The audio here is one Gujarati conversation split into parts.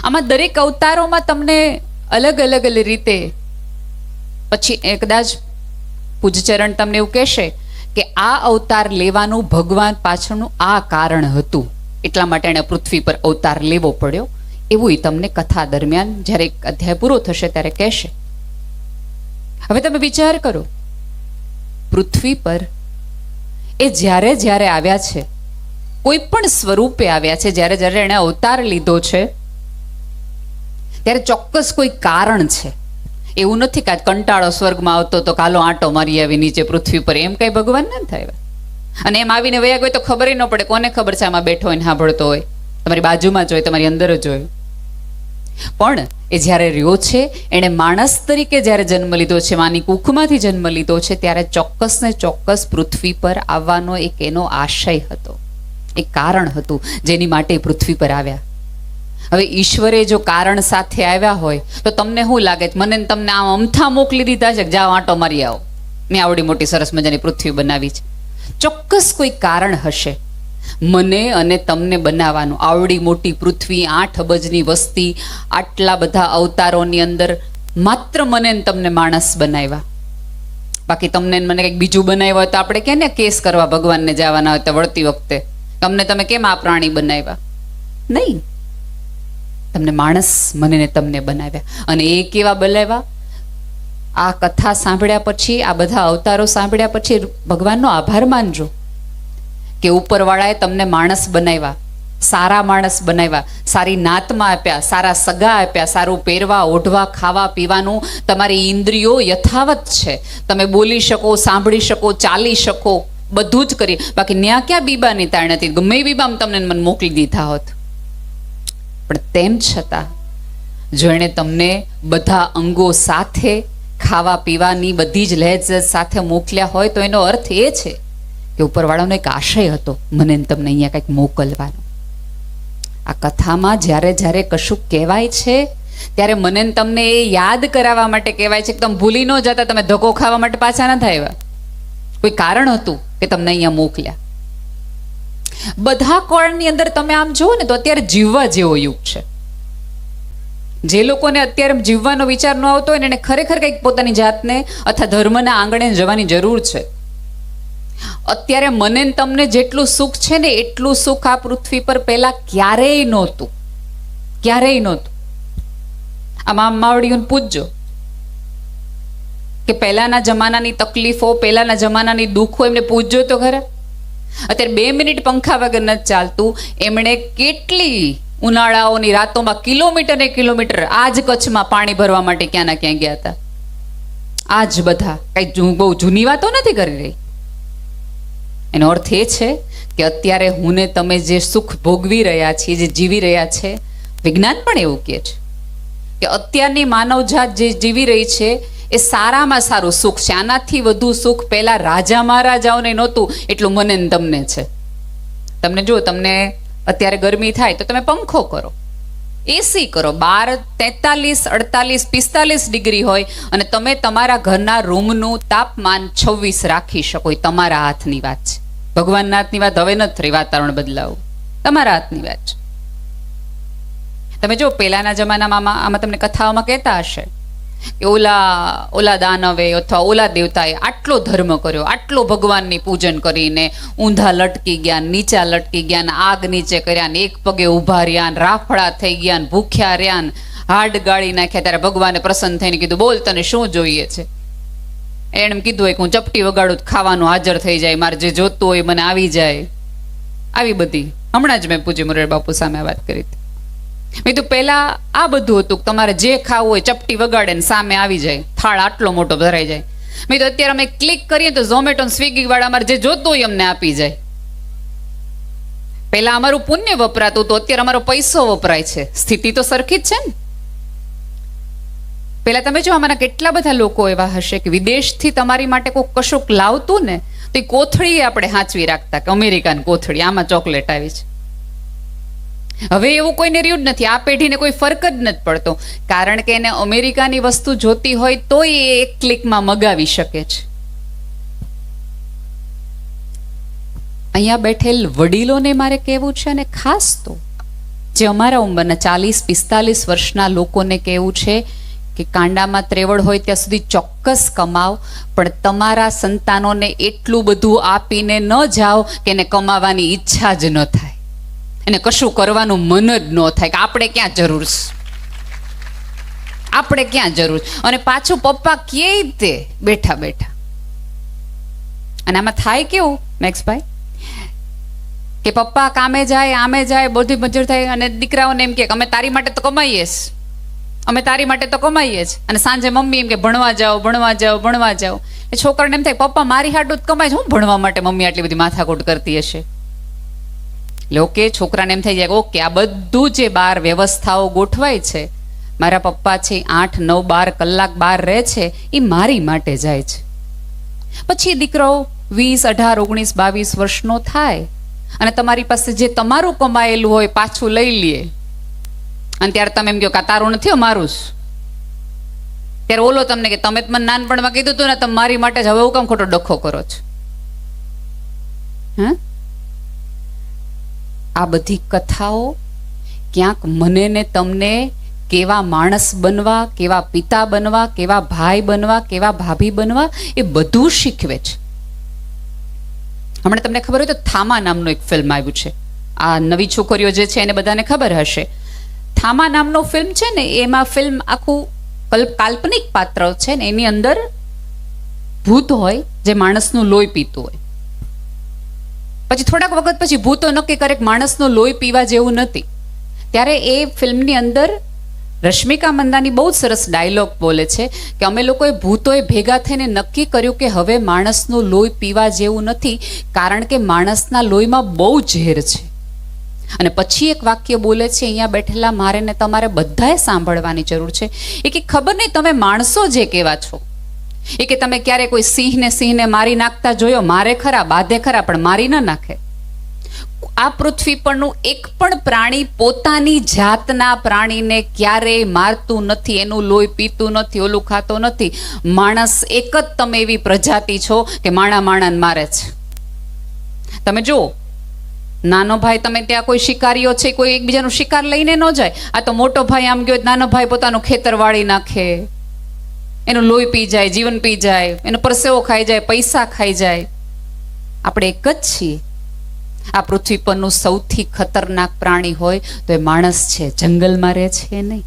આમાં દરેક અવતારોમાં તમને અલગ અલગ રીતે પછી કદાચ પૂજ્યચરણ તમને એવું કહેશે કે આ અવતાર લેવાનું ભગવાન પાછળનું આ કારણ હતું, એટલા માટે એણે પૃથ્વી પર અવતાર લેવો પડ્યો, એવું તમને કથા દરમિયાન જ્યારે અધ્યાય પૂરો થશે ત્યારે કહેશે. હવે તમે વિચાર કરો, પૃથ્વી પર એ જ્યારે જ્યારે આવ્યા છે, કોઈ પણ સ્વરૂપે આવ્યા છે, જ્યારે જ્યારે એણે અવતાર લીધો છે ત્યારે ચોક્કસ કોઈ કારણ છે. એવું નથી કે કંટાળો સ્વર્ગમાં આવતો તો કાલો આંટો મારી આવી નીચે પૃથ્વી પર, એમ કઈ ભગવાન ના થાય. અને એમ આવીને વયા ગયો તો ખબર ન પડે, કોને ખબર છે આમાં બેઠો હોય ને સાંભળતો હોય, તમારી બાજુમાં જ હોય, તમારી અંદર જ હોય. પણ એ જ્યારે રહ્યો છે, એણે માણસ તરીકે જ્યારે જન્મ લીધો છે, માની કુખમાંથી જન્મ લીધો છે, ત્યારે ચોક્કસ ને ચોક્કસ પૃથ્વી પર આવવાનો એક એનો આશય હતો, એક કારણ હતું જેની માટે પૃથ્વી પર આવ્યા. હવે ઈશ્વરે જો કારણ સાથે આવ્યા હોય તો તમને શું લાગે છે, મને તમને આમ અમથા મોકલી દીધા છે કે જાઓ આંટો મારી આવો, મેં આવડી મોટી સરસ મજાની પૃથ્વી બનાવી છે? ચોક્કસ કોઈ કારણ હશે મને અને તમને બનાવવાનું. આવડી મોટી પૃથ્વી, 8 અબજની વસ્તી, આટલા બધા અવતારોની અંદર માત્ર મને ને તમને માણસ બનાવ્યા. બાકી તમને મને કંઈક બીજું બનાવ્યા હોય તો આપણે કે ને કેસ કરવા ભગવાનને જવાના હોય તો વળતી વખતે તમને તમે કેમ આ પ્રાણી બનાવ્યા? નહીં, તમને માણસ મને ને તમને બનાવ્યા. અને એ કેવા બનાવ્યા? આ કથા સાંભળ્યા પછી, આ બધા અવતારો સાંભળ્યા પછી ભગવાનનો આભાર માનજો કે ઉપરવાળાએ તમને માણસ બનાવ્યા, સારા માણસ બનાવ્યા, સારી નાતમાં આપ્યા, સારા સગા આપ્યા, સારું પહેરવા, ઓઢવા, ખાવા પીવાનું, તમારી ઇન્દ્રિયો યથાવત છે, તમે બોલી શકો, સાંભળી શકો, ચાલી શકો, બધું જ કરી. બાકી ન્યા ક્યાં બીબાની તાણ નથી, ગમે બીબામાં તમને મને મોકલી દીધા હોત. પણ તેમ છતાં જો એણે તમને બધા અંગો સાથે, ખાવા પીવાની બધી જ લહેજ સાથે મોકલ્યા હોય તો એનો અર્થ એ છે કે ઉપરવાળાનો એક આશય હતો મને તમને અહીંયા કંઈક મોકલવાનો. આ કથામાં જ્યારે જ્યારે કશું કહેવાય છે ત્યારે મને તમને એ યાદ કરાવવા માટે કહેવાય છે કે તમે ભૂલી ન જતા, તમે ધક્કો ખાવા માટે પાછા ના થાય. કોઈ કારણ હતું કે તમને અહીંયા મોકલ્યા. બધા કોણની અંદર તમે આમ જુઓ ને તો અત્યારે જીવવા જેવો યુગ છે. જે લોકોને અત્યારે જીવવાનો વિચાર ન આવતો હોય ને એને ખરેખર કંઈક પોતાની જાતને અથવા ધર્મના આંગણે જવાની જરૂર છે. અત્યારે મને તમને જેટલું સુખ છે ને એટલું સુખ આ પૃથ્વી પર પહેલા ક્યારેય નહોતું, ક્યારેય નહોતું. આમાં માવડીઓને પૂછજો કે પહેલાના જમાનાની તકલીફો, પહેલાના જમાનાની દુઃખો એમને પૂછજો તો ખરા. અત્યારે 2 મિનિટ પંખા વગર નથી ચાલતું. એમણે કેટલી ઉનાળાઓની રાતોમાં કિલોમીટર ને કિલોમીટર આજ કચ્છમાં પાણી ભરવા માટે ક્યાં ના ક્યાં ગયા હતા. આજ બધા કઈ બહુ જૂની વાતો નથી કરી રહી. એનો અર્થ એ છે કે અત્યારે હું ને તમે જે સુખ ભોગવી રહ્યા છીએ, જે જીવી રહ્યા છે, વિજ્ઞાન પણ એવું કહે છે કે અત્યારની માનવજાત જે જીવી રહી છે એ સારામાં સારું સુખ છે. આનાથી વધુ સુખ પહેલા રાજા મહારાજાઓને નહોતું એટલું મને ને તમને છે. તમને જો, તમને અત્યારે ગરમી થાય તો તમે પંખો કરો, એસી કરો, 12, 43, 48, 45 ડિગ્રી હોય અને તમે તમારા ઘરના રૂમનું તાપમાન 26 રાખી શકો. એ તમારા હાથની વાત છે. ભગવાનના હાથની વાત હવે નથી રહી વાતાવરણ બદલાવું, તમારા હાથની વાત છે. તમે જો પહેલાના જમાનામાં આમાં તમને કથાઓમાં કહેતા હશે કે ઓલા દાનવે અથવા ઓલા દેવતાએ આટલો ધર્મ કર્યો, આટલો ભગવાનની પૂજન કરીને ઊંધા લટકી ગયા, નીચા લટકી ગયા, આગ નીચે કર્યા, ને એક પગે ઊભા રહ્યા, રાફડા થઈ ગયા, ભૂખ્યા રહ્યા, હાડ ગાળી નાખ્યા. ત્યારે ભગવાને પ્રસન્ન થઈને કીધું, બોલ તને શું જોઈએ છે? એણે કીધું કે હું ચપટી વગાડું ખાવાનું હાજર થઈ જાય, મારે જે જોતું હોય મને આવી જાય. આવી બધી હમણાં જ મેં પૂજ્ય મોરારી બાપુ સામે વાત કરી હતી. મેં તો પહેલા આ બધું હતું, તમારે જે ખાવું હોય ચપટી વગાડે ને સામે આવી જાય, થાળ આટલો મોટો ભરાઈ જાય. મેં તો અત્યારે અમે ક્લિક કરીએ તો ઝોમેટો સ્વિગી વાળા અમારે જે જોતું હોય અમને આપી જાય. પહેલા અમારું પુણ્ય વપરાતું હતું, અત્યારે અમારો પૈસો વપરાય છે. સ્થિતિ તો સરખી જ છે ને. પહેલા તમે જો અમારા કેટલા બધા લોકો એવા હશે કે વિદેશથી તમારી માટે કોઈ કશુંક લાવતું ને તો એ કોથળી આપણે હાંચવી રાખતા કે અમેરિકાની કોથળી, આમાં ચોકલેટ આવી છે. હવે એવું કોઈને રહ્યું જ નથી. આ પેઢીને કોઈ ફરક જ નથી પડતો, કારણ કે એને અમેરિકાની વસ્તુ જોતી હોય તો એ એક ક્લિકમાં મગાવી શકે છે. અહીંયા બેઠેલ વડીલોને મારે કહેવું છે, અને ખાસ તો જે અમારા ઉંમરના 40-45 વર્ષના લોકોને કહેવું છે કે કાંડામાં ત્રેવડ હોય ત્યાં સુધી ચોક્કસ કમાવ, પણ તમારા સંતાનોને એટલું બધું આપીને ન જાઓ કે એને કમાવાની ઈચ્છા જ ન થાય, એને કશું કરવાનું મન જ ન થાય કે આપણે ક્યાં જરૂર છે, આપણે ક્યાં જરૂર. અને પાછું પપ્પા કહે તે બેઠા બેઠા. અને આમાં થાય કેવું મેક્સભાઈ કે પપ્પા કામે જાય, આમે જાય, બધી મજૂર થાય, અને દીકરાઓને એમ કે અમે તારી માટે તો કમાઈએ જ, અમે તારી માટે તો કમાઈએ જ. અને સાંજે મમ્મી એમ કે ભણવા જાઓ, ભણવા જાઓ, ભણવા જાઓ. એ છોકરાને એમ થાય પપ્પા મારી હાટું જ કમાય છે, હું ભણવા માટે મમ્મી આટલી બધી માથાકૂટ કરતી હશે. એટલે ઓકે, છોકરાને એમ થઈ જાય ઓકે, આ બધું જે બહાર વ્યવસ્થાઓ ગોઠવાય છે, મારા પપ્પા છે 8, 9, 12 કલાક બહાર રહે છે, એ મારી માટે જાય છે. પછી દીકરો 20, 18, 19, 22 વર્ષનો થાય અને તમારી પાસે જે તમારું કમાયેલું હોય પાછું લઈ લે, અને ત્યારે તમે એમ કહો કે તારું નથી અમારું જ. ત્યારે ઓલો તમને કે તમે મને નાનપણમાં કીધું હતું ને, તમે મારી માટે જ હવે હું કામ ખોટો ડખો કરો છો. હા, આ બધી કથાઓ ક્યાંક મને ને તમને કેવા માણસ બનવા, કેવા પિતા બનવા, કેવા ભાઈ બનવા, કેવા ભાભી બનવા, એ બધું શીખવે છે. હમણાં તમને ખબર હોય તો થામા નામનું એક ફિલ્મ આવ્યું છે. આ નવી છોકરીઓ જે છે એને બધાને ખબર હશે. થામા નામનો ફિલ્મ છે ને, એમાં ફિલ્મ આખું કાલ્પનિક પાત્ર છે ને, એની અંદર ભૂત હોય જે માણસનું લોહી પીતું હોય. પછી થોડાક વખત પછી ભૂતો નક્કી કરે કે માણસનું લોહી પીવા જેવું નથી. ત્યારે એ ફિલ્મની અંદર રશ્મિકા મંદાની બહુ સરસ ડાયલોગ બોલે છે કે અમે લોકોએ ભૂતોએ ભેગા થઈને નક્કી કર્યું કે હવે માણસનું લોહી પીવા જેવું નથી, કારણ કે માણસના લોહીમાં બહુ ઝેર છે. અને પછી એક વાક્ય બોલે છે, અહીંયા બેઠેલા મારે ને તમારે બધાએ સાંભળવાની જરૂર છે. એ કે ખબર નહીં તમે માણસો જે કેવા છો, એ કે તમે ક્યારે કોઈ સિંહને મારી નાખતા જોયો? મારે ખરા, બાધે ખરા, પણ મારી ન નાખે. આ પૃથ્વી પરનું એક પણ પ્રાણી પોતાની જાતના પ્રાણીને ક્યારેય મારતું નથી, એનું લોહી પીતું નથી, ઓલું ખાતો નથી. માણસ એક જ તમે એવી પ્રજાતિ છો કે માણાને મારે છે. તમે જુઓ, નાનો ભાઈ, તમે ત્યાં કોઈ શિકારીઓ છે, કોઈ એકબીજાનું શિકાર લઈને ન જાય. આ તો મોટો ભાઈ આમ ગયો, નાનો ભાઈ પોતાનું ખેતર વાળી નાખે, એનું લોહી પી જાય, જીવન પી જાય, એનો પરસેવો ખાઈ જાય, પૈસા ખાઈ જાય. આપણે એક જ છીએ. આ પૃથ્વી પરનું સૌથી ખતરનાક પ્રાણી હોય તો એ માણસ છે, જંગલમાં રહે છે નહીં.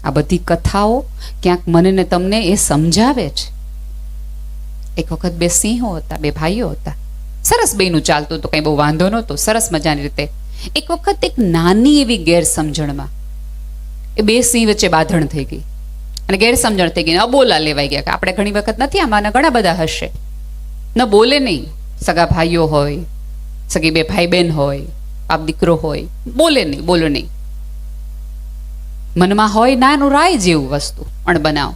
આ બધી કથાઓ ક્યાંક મને ને તમને એ સમજાવે છે. એક વખત 2 સિંહો હતા, 2 ભાઈઓ હતા. સરસ બેનું ચાલતું હતું, કંઈ બહુ વાંધો નહોતો, સરસ મજાની રીતે. એક વખત એક નાની એવી ગેરસમજણમાં એ 2 સિંહ વચ્ચે બાંધણ થઈ ગઈ અને ગેરસમજણ થઈ ગઈ. અબોલા લેવાઈ ગયા કે આપણે ઘણી વખત નથી, આમાંના ઘણા બધા હશે, ન બોલે નહીં. સગા ભાઈઓ હોય, સગી 2 ભાઈ બહેન હોય, બાપ દીકરો હોય, બોલે નહીં, બોલો નહીં. મનમાં હોય નાનું રાય જેવું વસ્તુ, અણબનાવ,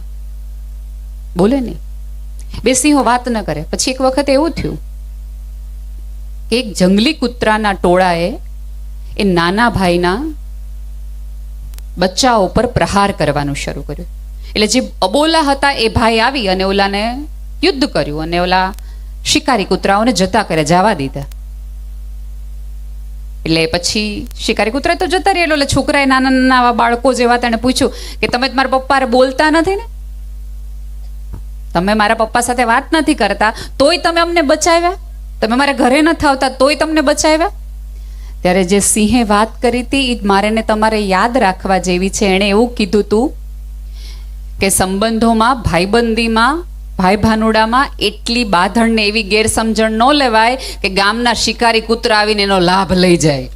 બોલે નહીં. 2 સિંહો વાત ન કરે. પછી એક વખત એવું થયું કે એક જંગલી કૂતરાના ટોળાએ એ નાના ભાઈના બચ્ચાઓ પર પ્રહાર કરવાનું શરૂ કર્યું. એટલે જે અબોલા હતા એ ભાઈ આવી અને ઓલાને યુદ્ધ કર્યું અને ઓલા શિકારી કૂતરાઓને જતા કરે, જવા દીધા. એટલે પછી શિકારી કૂતરા તો જતા રહ્યા. એટલે છોકરાએ નાના નાના બાળકો જેવા તેને પૂછ્યું કે તમે મારા પપ્પા બોલતા નથી ને, તમે મારા પપ્પા સાથે વાત નથી કરતા, તોય તમે અમને બચાવ્યા, તમે મારા ઘરે નથી આવતા તોય તમને બચાવ્યા. ત્યારે જે સિંહે વાત કરી હતી એ મારે ને તમારે યાદ રાખવા જેવી છે. એણે એવું કીધું હતું કે સંબંધોમાં, ભાઈબંધીમાં, ભાઈ ભાનુડામાં એટલી બાંધણને એવી ગેરસમજણ ન લેવાય કે ગામના શિકારી કૂતરા આવીને એનો લાભ લઈ જાય,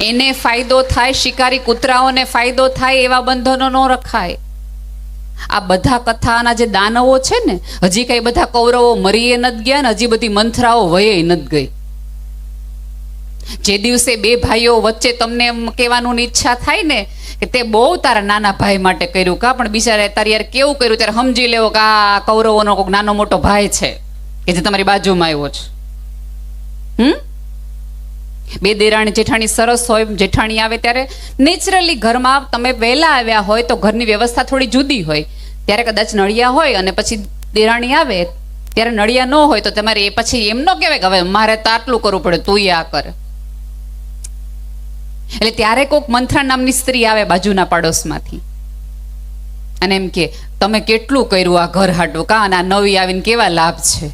એને ફાયદો થાય, શિકારી કૂતરાઓને ફાયદો થાય, એવા બંધનો ન રખાય. આ બધા કથાના જે દાનવો છે ને, હજી કઈ બધા કૌરવો મરીએ નથી ગયા ને હજી બધી મંથરાઓ વયે નથી ગઈ. જે દિવસે 2 ભાઈઓ વચ્ચે તમને એમ કહેવાનું ઈચ્છા થાય ને કે તે બહુ તારા નાના ભાઈ માટે કર્યું કા, પણ બિચારે તારી યાર કેવું કર્યું, ત્યારે સમજી લેવો કે આ કૌરવોનો કોઈક નાનો મોટો ભાઈ છે કે જે તમારી બાજુમાં આવ્યો છે. 2 દેરાણી જેઠાણી સરસ હોય, જેઠાણી આવે ત્યારે નેચરલી ઘરમાં તમે વહેલા આવ્યા હોય તો ઘરની વ્યવસ્થા થોડી જુદી હોય. ત્યારે કદાચ નળિયા હોય અને પછી દેરાણી આવે ત્યારે નળિયા ન હોય તો તમારે એ પછી એમ ન કહેવાય કે હવે મારે તો આટલું કરવું પડે, તું આ કર. એટલે ત્યારે કોઈક મંથરા નામની સ્ત્રી આવે બાજુના પાડોશમાંથી અને એમ કે તમે કેટલું કર્યું આ ઘર હાટું કા, અને આ નવી આવીને કેવા લાભ છે.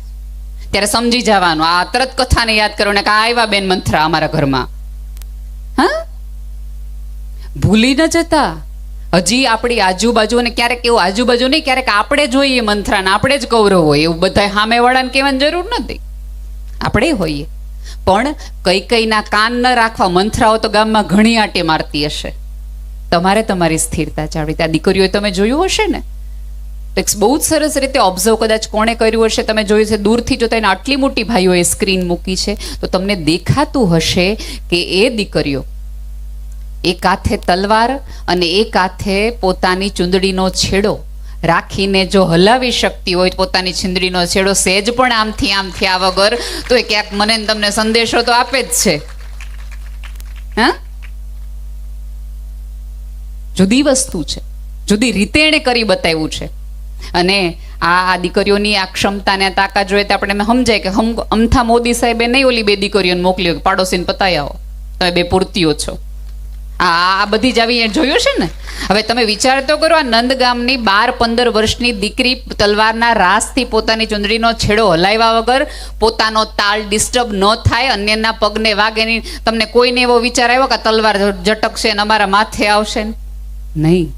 ત્યારે સમજી જવાનું, આ તરત કથાને યાદ કરો ને કે આવ્યા બેન મંથરા અમારા ઘરમાં. હા, ભૂલી ન જતા. હજી આપણી આજુબાજુ, અને ક્યારેક એવું આજુબાજુ નહીં, ક્યારેક આપણે જોઈએ મંથરાને, આપણે જ કૌરવ હોય એવું બધા સામેવાળાને કહેવાની જરૂર નથી, આપણે હોઈએ. પણ કઈ કાન ન રાખવા. મંથરાઓ તો ગામમાં ઘણી આંટે મારતી હશે. તમારે તમારી સ્થિરતા જાળવી. ત્યાં દીકરીઓ તમે જોયું હશે ને, બહુ જ સરસ રીતે ઓબ્ઝર્વ કદાચ કોણે કર્યું હશે, તમે જોયું છે દૂરથી જોતા એને આટલી મોટી ભાઈઓએ સ્ક્રીન મૂકી છે તો તમને દેખાતું હશે કે એ દીકરીઓ એક હાથે તલવાર અને એક હાથે પોતાની ચૂંદડીનો છેડો રાખીને જો હલાવી શકતી હોય પોતાની ચૂંદડીનો છેડો સહેજ પણ આમથી આ વગર, તો એ ક્યાંક મને તમને સંદેશો તો આપે જ છે. હા, જુદી વસ્તુ છે, જુદી રીતે એને કરી બતાવ્યું છે. અને આ દીકરીઓની આ ક્ષમતા ને તાકાત જોઈએ તો આપણે સમજાય કે અમથા મોદી સાહેબે નહીં ઓલી બે દીકરીઓને મોકલી કે પાડોશીને પતાવી આવો, તમે બે પૂરતીઓ છો. આ બધી જ આવી જોયું છે ને. હવે તમે વિચાર તો કરો, આ નંદગામની 12-15 વર્ષની દીકરી તલવારના રાસથી પોતાની ચૂંદડીનો છેડો હલાવ્યા વગર પોતાનો તાલ ડિસ્ટર્બ ન થાય, અન્યના પગને વાગે નહીં. તમને કોઈને એવો વિચાર આવ્યો કે તલવાર ઝટકશે ને અમારા માથે આવશે? નહીં.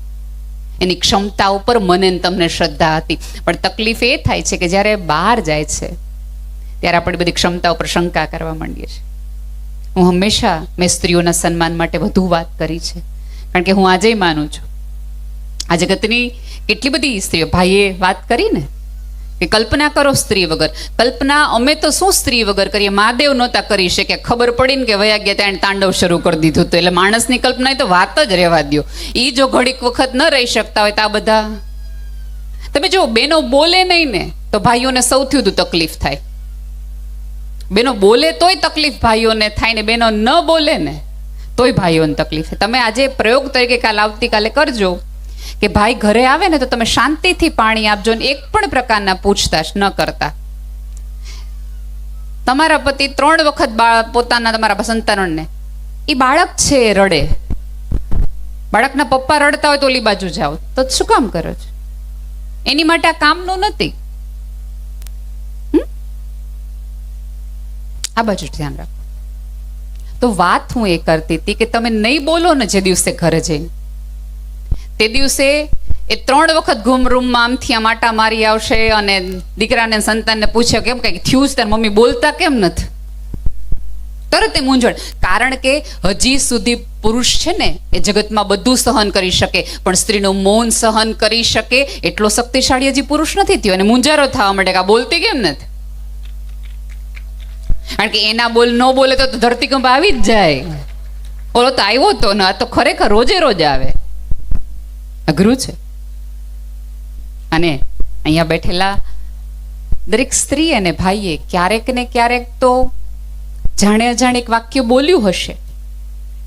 એની ક્ષમતા ઉપર મને તમને શ્રદ્ધા હતી. પણ તકલીફ એ થાય છે કે જ્યારે બહાર જાય છે ત્યારે આપણી બધી ક્ષમતા ઉપર શંકા કરવા માંડીએ છીએ. હું હંમેશા મેં સ્ત્રીઓના સન્માન માટે વધુ વાત કરી છે, કારણ કે હું આજે માનું છું આ જગતની કેટલી બધી સ્ત્રીઓ, ભાઈએ વાત કરી ને કે કલ્પના કરો સ્ત્રી વગર. કલ્પના અમે તો શું સ્ત્રી વગર કરીએ, મહાદેવ નહોતા કરી શકે, ખબર પડી ને કે વયા ગયા ત્યાં તાંડવ શરૂ કરી દીધું હતું. એટલે માણસની કલ્પના તો વાત જ રહેવા દો. એ જો ઘડીક વખત ન રહી શકતા હોય તો આ બધા તમે જો બેનો બોલે નહીં ને તો ભાઈઓને સૌથી વધુ તકલીફ થાય. બેનો બોલે તોય તકલીફ ભાઈઓને થાય ને બેનો ન બોલે ને તોય ભાઈઓને તકલીફ થાય. તમે આજે પ્રયોગ તરીકે કાલ આવતીકાલે કરજો કે ભાઈ ઘરે આવે ને તો તમે શાંતિથી પાણી આપજો ને એક પણ પ્રકારના પૂછતાછ ન કરતા. તમારા પતિ 3 વખત પોતાના તમારા સંતાનોને, એ બાળક છે રડે, બાળકના પપ્પા રડતા હોય તો ઓલી બાજુ જાઓ, તો શું કામ કરો છો? એની માટે આ કામનું નથી. આ બાજુ ધ્યાન રાખો. તો વાત હું એ કરતી હતી કે તમે નહીં બોલો ને જે દિવસે ઘરે જઈને, તે દિવસે એ 3 વખત ઘૂમ રૂમમાં આમથી આમ આટા મારી આવશે અને દીકરાને સંતાનને પૂછે કેમ કઈ થયું છે તાર મમ્મી, બોલતા કેમ નથી? તરત એ મૂંઝવણ. કારણ કે હજી સુધી પુરુષ છે ને એ જગતમાં બધું સહન કરી શકે, પણ સ્ત્રીનું મૌન સહન કરી શકે એટલો શક્તિશાળી હજી પુરુષ નથી થયો. અને મૂંઝારો થવા માંડે કે આ બોલતી કેમ નથી? કારણ કે એના ન બોલે તો ધરતીકંપ આવી જ જાય. ઓલો તો આવ્યો તો ને, આ તો ખરેખર રોજે રોજ આવે. અઘરું છે. અને અહીંયા બેઠેલા દરેક સ્ત્રી અને ભાઈએ ક્યારેક ને ક્યારેક તો જાણે અજાણે એક વાક્ય બોલ્યું હશે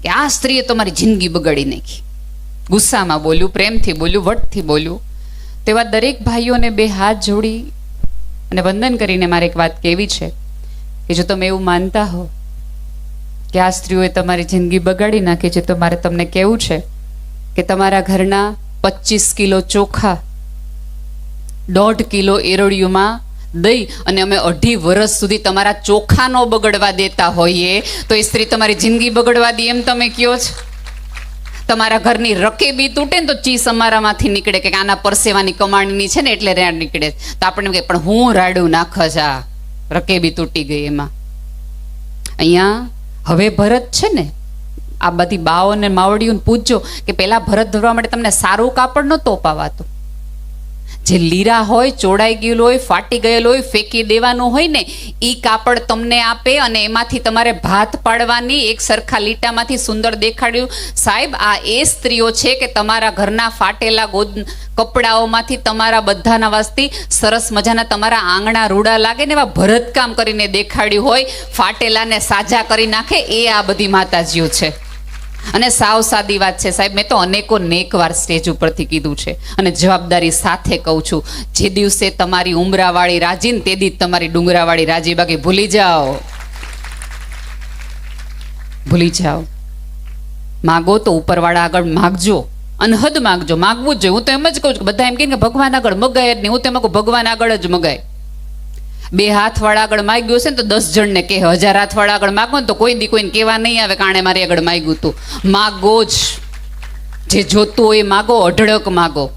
કે આ સ્ત્રીએ તમારી જિંદગી બગાડી નાખી. ગુસ્સામાં બોલ્યું, પ્રેમથી બોલ્યું, વટથી બોલ્યું. તેવા દરેક ભાઈઓને 2 હાથ જોડી અને વંદન કરીને મારે એક વાત કહેવી છે કે જો તમે એવું માનતા હો કે આ સ્ત્રીઓએ તમારી જિંદગી બગાડી નાખી છે, તો મારે તમને કહેવું છે કે તમારા ઘરના 25 કિલો ચોખા 1.5 કિલો એરડિયુંમાં દઈ અને અમે 2.5 વર્ષ સુધી તમારા ચોખા ન બગડવા દેતા હોઈએ તો એ સ્ત્રી તમારી જિંદગી બગડવા દે એમ તમે કહો છો? તમારા ઘરની રકેબી તૂટે ને તો ચીસ અમારામાંથી નીકળે કે આના પરસેવાની કમાણીની છે ને એટલે રેડ નીકળે. તો આપણે કે પણ હું રાડું નાખ જ આ રકેબી તૂટી ગઈ એમાં. અહીંયા હવે ભરત છે ને, આ બધી બાઓ ને માવડીઓને પૂછજો કે પેલા ભરત ધરવા માટે તમને સારું કાપડ નહોતું અપાવાતું. જે લીરા હોય, ચોડાઈ ગયેલું હોય, ફાટી ગયેલું હોય, ફેંકી દેવાનું હોય ને એ કાપડ તમને આપે અને એમાંથી તમારે ભાત પાડવાની. એક સરખા લીટામાંથી સુંદર દેખાડ્યું. સાહેબ, આ એ સ્ત્રીઓ છે કે તમારા ઘરના ફાટેલા કપડાઓમાંથી તમારા બધાના વાસ્તી સરસ મજાના તમારા આંગણા રૂડા લાગે ને એવા ભરતકામ કરીને દેખાડ્યું હોય, ફાટેલાને સાજા કરી નાખે. એ આ બધી માતાજીઓ છે. અને સાવ સાદી વાત છે સાહેબ, મેં તો અનેકો નેકવાર સ્ટેજ ઉપરથી કીધું છે અને જવાબદારી સાથે કહું છું, જે દિવસે તમારી ઉમરાવાળી રાજી ને તે દી તમારી ડુંગરાવાળી રાજી. બાકી ભૂલી જાઓ, ભૂલી જાઓ. માગો તો ઉપરવાળા આગળ માગજો, અનહદ માગજો, માગવું જ જોઈએ. હું તો એમ જ કહું છું કે બધા એમ કહે કે ભગવાન આગળ મગાય જ નહીં. હું તો એમ કહું ભગવાન આગળ જ મગાય. 2 હાથવાળા આગળ માગ્યું હશે ને તો 10 જણને કહે, 1000 હાથવાળા આગળ માગો ને તો કોઈ દી કોઈને કહેવા નહીં આવે કાણે મારી આગળ માગ્યું તું. માગો જ, જે જોતું હોય માગો, અઢળક માગો.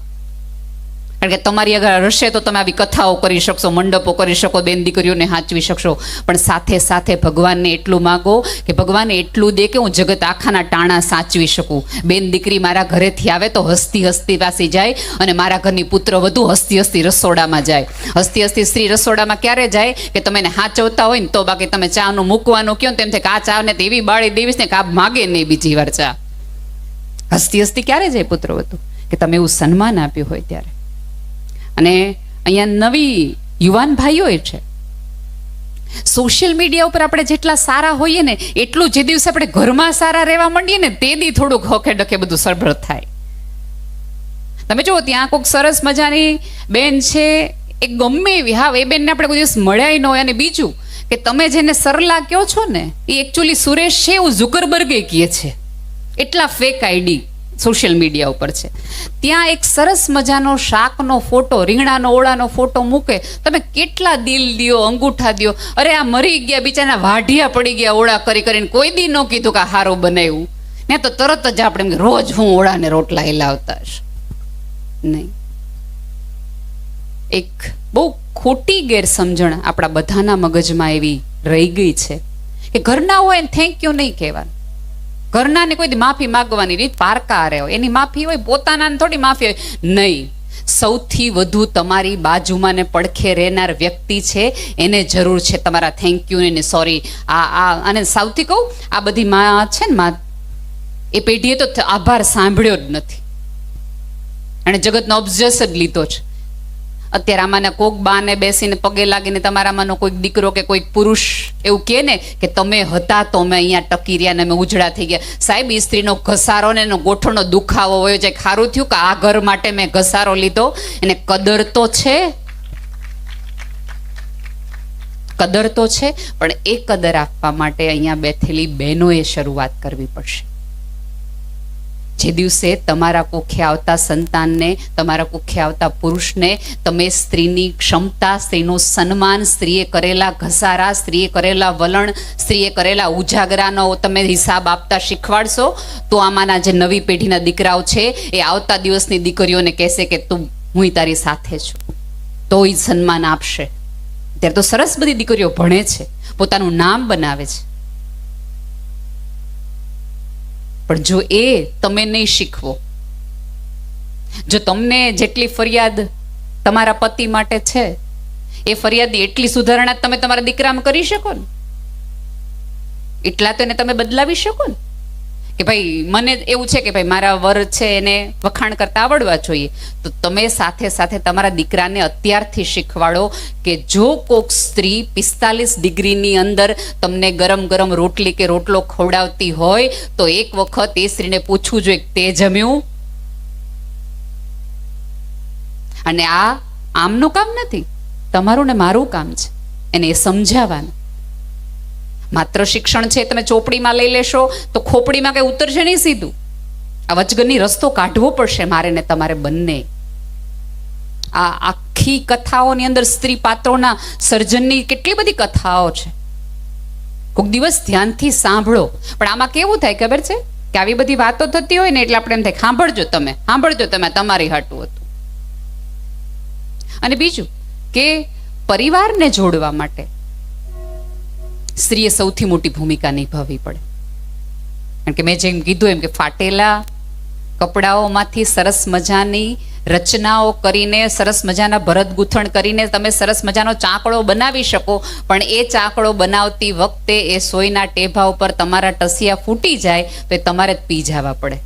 કારણ કે તમારી આગળ હશે તો તમે આવી કથાઓ કરી શકશો, મંડપો કરી શકો, બેન દીકરીઓને સાચવી શકશો. પણ સાથે સાથે ભગવાનને એટલું માગો કે ભગવાન એટલું દે કે હું જગત આખાના ટાણા સાચવી શકું. બેન દીકરી મારા ઘરેથી આવે તો હસતી હસતી પાસી જાય, અને મારા ઘરની પુત્ર વધુ હસતી હસતી રસોડામાં જાય. હસતી હસતી સ્ત્રી રસોડામાં ક્યારે જાય કે તમે એને સાચવતા હોય ને તો. બાકી તમે ચાનું મૂકવાનું કહો ને તેમ થાય કે આ ચા ને તો એવી બાળી દેવીશ ને કે આ માગે નહીં બીજી વાર ચા. હસતી હસતી ક્યારે જાય પુત્ર વધુ? કે તમે એવું સન્માન આપ્યું હોય ત્યારે. અને અહીંયા નવી યુવાન ભાઈઓ છે, સોશિયલ મીડિયા ઉપર આપણે જેટલા સારા હોઈએ ને એટલું જે દિવસે આપણે ઘરમાં સારા રહેવા માંડીએ ને તે દી થોડુંક હોખે ડખે બધું સરભર થાય. તમે જુઓ ત્યાં કોઈક સરસ મજાની બેન છે, એ ગમે એવી, હા એ બેનને આપણે કોઈ દિવસ મળ્યા ન હોય. અને બીજું કે તમે જેને સરલા કહો છો ને એ એકચ્યુઅલી સુરેશ છે એવું ઝુકરબર્ગે કહે છે. એટલા ફેક આઈડી સોશિયલ મીડિયા ઉપર છે. ત્યાં એક સરસ મજાનો શાકનો ફોટો, રીંગણાનો ઓળાનો ફોટો મૂકે, તમે કેટલા દિલ દ્યો, અંગૂઠા દ્યો. અરે આ મરી ગયા બિચારા, વાઢિયા પડી ગયા ઓળા કરી કરીને. કોઈ દી ન કીધું કે આ હારું બનાવ્યું ને તો તરત જ આપણે રોજ હું ઓળા ને રોટલા હિલાવતા હશે નહીં. એક બહુ ખોટી ગેરસમજણ આપણા બધાના મગજમાં એવી રહી ગઈ છે કે ઘરના હોય ને થેન્ક યુ નહીં કહેવાનું. ઘરનાને કોઈ માફી માગવાની રીત પારકા રહ્યો, એની માફી હોય, પોતાનાને થોડી માફી હોય નહીં. સૌથી વધુ તમારી બાજુમાં ને પડખે રહેનાર વ્યક્તિ છે એને જરૂર છે તમારા થેન્ક યુ ને સોરી. અને સૌથી કહું, આ બધી માં છે ને, માં એ પેઢીએ તો આભાર સાંભળ્યો જ નથી અને જગતનો ઓબ્જેસ જ લીધો છે. અત્યારે આમાંના કોક બાને બેસીને પગે લાગીને તમારામાંનો કોઈક દીકરો કે કોઈક પુરુષ એવું કહે ને કે તમે હતા તો અમે અહીંયા ટકી રહ્યા ને અમે ઉજળા થઈ ગયા. સાહેબ, એ સ્ત્રીનો ઘસારો ને એનો ગોઠણનો દુખાવો હોય છે. ખારું થયું કે આ ઘર માટે મેં ઘસારો લીધો. એને કદર તો છે, કદર તો છે, પણ એ કદર આપવા માટે અહીંયા બેઠેલી બહેનોએ શરૂઆત કરવી પડશે. જે દિવસે તમારા કુખે આવતા સંતાનને, તમારા કુખે આવતા પુરુષને તમે સ્ત્રીની ક્ષમતા, સ્ત્રીનું સન્માન, સ્ત્રીએ કરેલા ઘસારા, સ્ત્રીએ કરેલા વલણ, સ્ત્રીએ કરેલા ઉજાગરાનો તમે હિસાબ આપતા શીખવાડશો તો આમાંના જે નવી પેઢીના દીકરાઓ છે એ આવતા દિવસની દીકરીઓને કહેશે કે તું હું તારી સાથે છું, તો એ સન્માન આપશે. ત્યારે તો સરસ બધી દીકરીઓ ભણે છે, પોતાનું નામ બનાવે છે. પણ જો એ તમે નહીં શીખવો, જો તમને જેટલી ફરિયાદ તમારા પતિ માટે છે એ ફરિયાદ એટલી સુધારણા તમે તમારા દીકરામાં કરી શકો ને, એટલા તો એને તમે બદલાવી શકો ને. કે ભાઈ મને એવું છે કે ભાઈ મારા વર છે એને વખાણ કરતા આવડવા જોઈએ, તો તમે સાથે સાથે તમારા દીકરાને અત્યારથી શીખવાડો કે જો કોક સ્ત્રી 45 ડિગ્રીની અંદર તમને ગરમ ગરમ રોટલી કે રોટલો ખવડાવતી હોય તો એક વખત એ સ્ત્રીને પૂછવું જોઈએ તે જમ્યું. અને આ આમનું કામ નથી, તમારું ને મારું કામ છે એને એ સમજાવવાનું. માત્ર શિક્ષણ છે તમે ચોપડીમાં લઈ લેશો તો ખોપડીમાં કઈ ઉતરશે નહીં સીધું. આ વચગરની રસ્તો કાઢવો પડશે મારે ને તમારે બંને. આ આખી કથાઓની અંદર સ્ત્રી પાત્રોના સર્જનની કેટલી બધી કથાઓ છે. કોઈક દિવસ ધ્યાનથી સાંભળો. પણ આમાં કેવું થાય ખબર છે કે આવી બધી વાતો થતી હોય ને એટલે આપણે એમ થાય સાંભળજો તમે તમારી હાટું હતું. અને બીજું કે પરિવારને જોડવા માટે સ્ત્રીએ સૌથી મોટી ભૂમિકા નિભાવવી પડે. કારણ કે મેં જેમ કીધું એમ કે ફાટેલા કપડાઓમાંથી સરસ મજાની રચનાઓ કરીને, સરસ મજાના ભરત ગૂંથણ કરીને તમે સરસ મજાનો ચાકડો બનાવી શકો, પણ એ ચાકડો બનાવતી વખતે એ સોયના ટેભા ઉપર તમારા ટસિયા ફૂટી જાય તો એ તમારે જ પી જવા પડે.